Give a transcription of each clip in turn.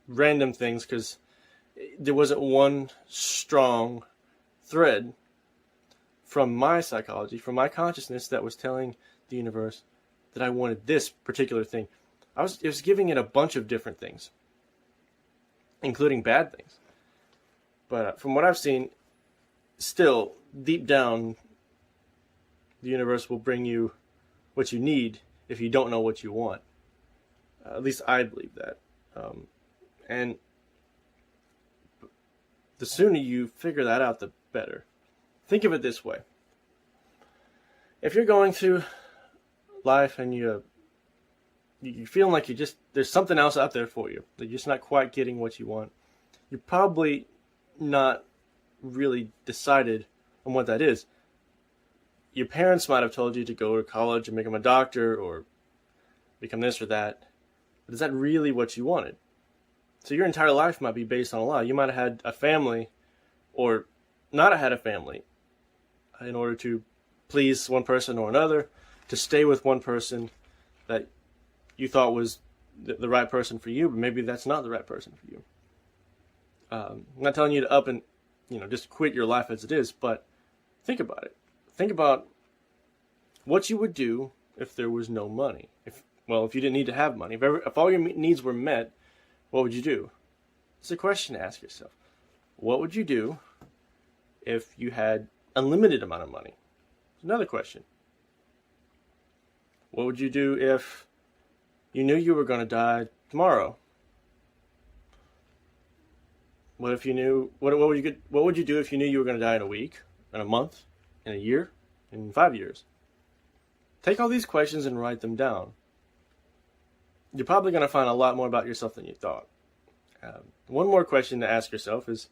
random things because there wasn't one strong thread from my psychology, from my consciousness that was telling the universe that I wanted this particular thing. It was giving it a bunch of different things, including bad things. But from what I've seen, still, deep down, the universe will bring you what you need if you don't know what you want. At least I believe that. And the sooner you figure that out, the better. Think of it this way. If you're going through life and you're feeling like there's something else out there for you, that you're just not quite getting what you want, you're probably not really decided on what that is. Your parents might have told you to go to college and become a doctor or become this or that. But is that really what you wanted? So your entire life might be based on a lie. You might have had a family or not have had a family in order to please one person or another, to stay with one person that you thought was the right person for you, but maybe that's not the right person for you. I'm not telling you to up and just quit your life as it is, but think about it. Think about what you would do if there was no money. If you didn't need to have money. If all your needs were met, what would you do? It's a question to ask yourself. What would you do if you had unlimited amount of money? It's another question. What would you do if you knew you were going to die tomorrow? What if you knew? What would you do if you knew you were going to die in a week, in a month, in a year, in 5 years? Take all these questions and write them down. You're probably going to find a lot more about yourself than you thought. One more question to ask yourself is,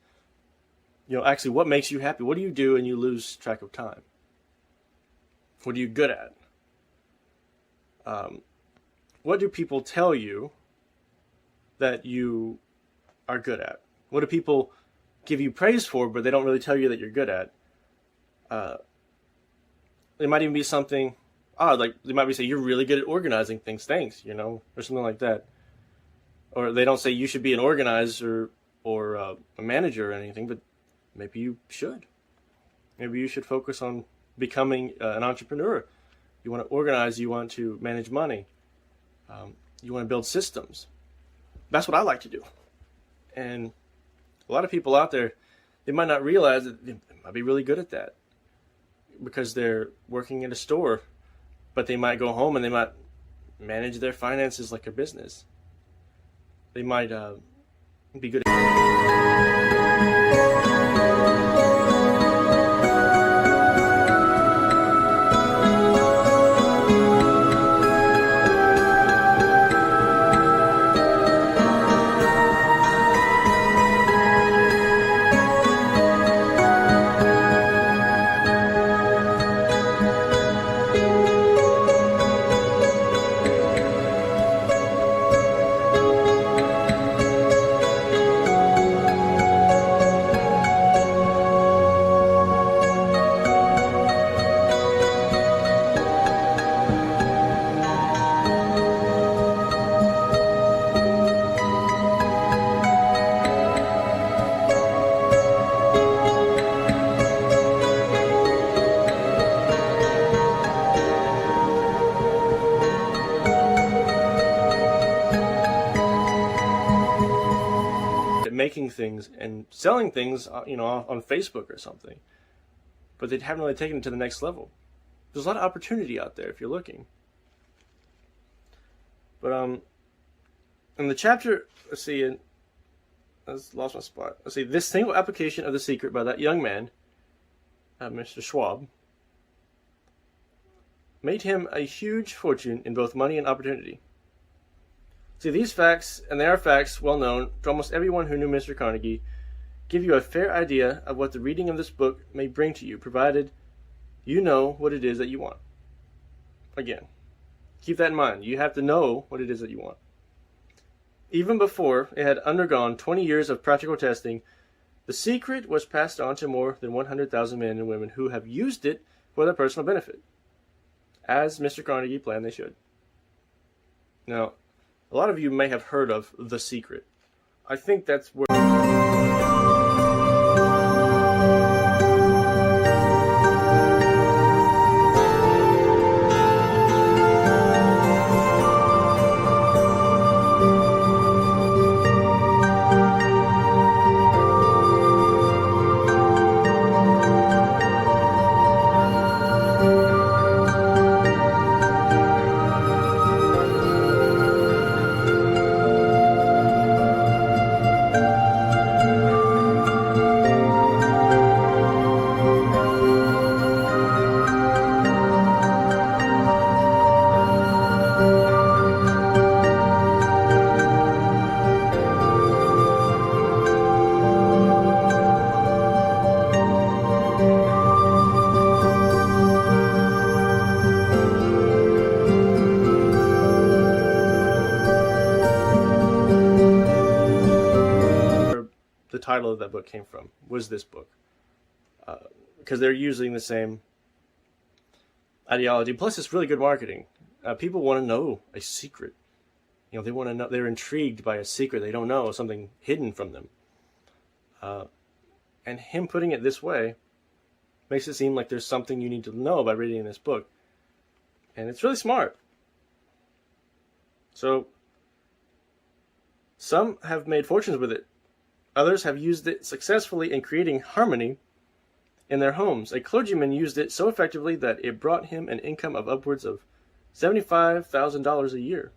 actually, what makes you happy? What do you do and you lose track of time? What are you good at? What do people tell you that you are good at? What do people give you praise for, but they don't really tell you that you're good at? It might even be something odd, like they might be saying, you're really good at organizing things, thanks, or something like that. Or they don't say you should be an organizer or a manager or anything, but maybe you should. Maybe you should focus on becoming an entrepreneur. You want to organize, you want to manage money, you want to build systems. That's what I like to do. And a lot of people out there, they might not realize that they might be really good at that because they're working at a store, but they might go home and they might manage their finances like a business. They might be good at making things and selling things, on Facebook or something. But they haven't really taken it to the next level. There's a lot of opportunity out there if you're looking. But in the chapter, let's see, I lost my spot. Let's see, this single application of The Secret by that young man, Mr. Schwab, made him a huge fortune in both money and opportunity. See, these facts, and they are facts well known to almost everyone who knew Mr. Carnegie, give you a fair idea of what the reading of this book may bring to you, provided you know what it is that you want. Again, keep that in mind. You have to know what it is that you want. Even before it had undergone 20 years of practical testing, The Secret was passed on to more than 100,000 men and women who have used it for their personal benefit, as Mr. Carnegie planned they should. Now, a lot of you may have heard of The Secret. I think that's where the title of that book came from, was this book. Because they're using the same ideology. Plus, it's really good marketing. People want to know a secret. You know, they want to know. They're intrigued by a secret they don't know, something hidden from them. And him putting it this way makes it seem like there's something you need to know by reading this book. And it's really smart. So, some have made fortunes with it. Others have used it successfully in creating harmony in their homes. A clergyman used it so effectively that it brought him an income of upwards of $75,000 a year.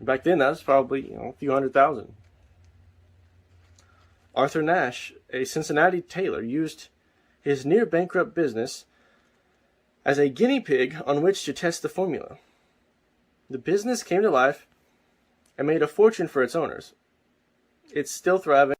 Back then, that was probably a few $100,000. Arthur Nash, a Cincinnati tailor, used his near-bankrupt business as a guinea pig on which to test the formula. The business came to life and made a fortune for its owners. It's still thriving.